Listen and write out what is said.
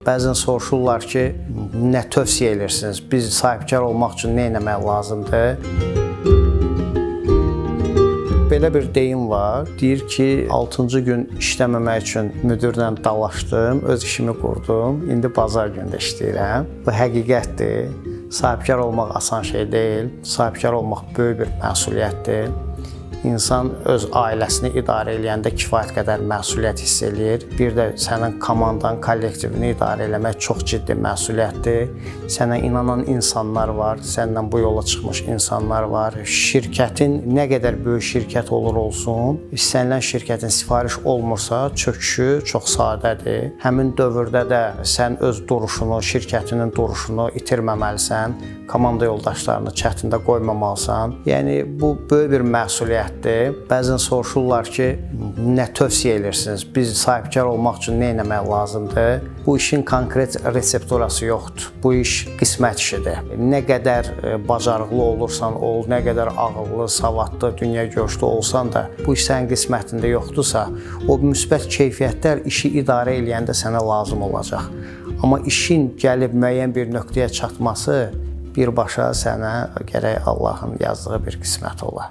Bəzən soruşurlar ki, nə tövsiyə edirsiniz? Biz sahibkar olmaq üçün nə etmək lazımdır? Belə bir deyim var. Deyir ki, 6-cı gün işləməmək üçün müdirlə dalaşdım, öz işimi qurdum. İndi bazar günü işləyirəm. Bu həqiqətdir. Sahibkar olmaq asan şey deyil. Sahibkar olmaq böyük bir məsuliyyətdir. İnsan öz ailəsini idarə edəndə kifayət qədər məsuliyyət hiss eləyir. Bir də sənin komandan, kollektivini idarə etmək çox ciddi məsuliyyətdir. Sənə inanan insanlar var, səndən bu yola çıxmış insanlar var. Şirkətin nə qədər böyük şirkət olur olsun, istənilən şirkətin sifariş olmursa, çöküşü çox sadədir. Həmin dövrdə də sən öz duruşunu, şirkətinin duruşunu itirməməlisən, komanda yoldaşlarını çətində qoymamalısan. Yəni, bu böyük bir məsuliyyətdir. Bəzən soruşurlar ki, nə tövsiyə edirsiniz? Biz sahibkar olmaq üçün nə etmək lazımdır? Bu işin konkret resepturası yoxdur. Bu iş qismət işidir. Nə qədər bacarıqlı olursan ol, nə qədər ağıllı, savadlı, dünyagörüşlü olsan da, bu iş sənin qismətində yoxdursa, o müsbət keyfiyyətlər işi idarə edəndə sənə lazım olacaq. Amma işin gəlib müəyyən bir nöqtəyə çatması birbaşa sənə gərək Allahın yazdığı bir qismət ola.